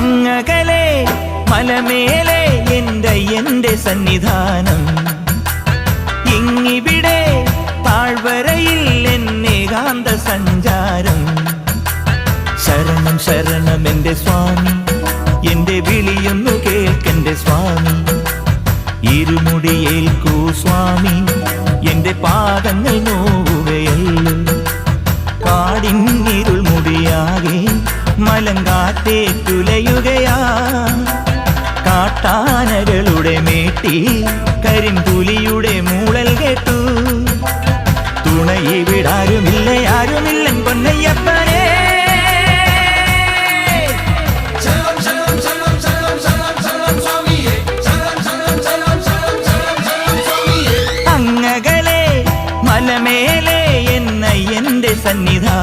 അങ്ങകലെ മലമേലെ എന്റെ സന്നിധാനം, ഇങ്ങിവിടെ താഴ്വരയിൽ എന്നേകാന്ത സഞ്ചാരം. ശരണം ശരണം എന്റെ സ്വാമി, എന്റെ വിളിയൊന്നു കേൾക്കെന്റെ സ്വാമി. ഇരുമുടിയേൽക്കൂ സ്വാമി, എന്റെ പാദങ്ങൾ നോവുകയല്ലോ. കാടിന്നിരുൾ മുടിയാകെ മലങ്കാറ്റേറ്റുലയുകയാ. കാട്ടാനകളുടെ മേട്ടി കരിമ്പുലിയുടെ മൂളൽ കേട്ടു. തുണയിവിടാരുമില്ല ആരുമില്ല പൊന്നയ്യപ്പനേ. അങ്ങകലെ മലമേലെ എന്റെ സന്നിധാനം,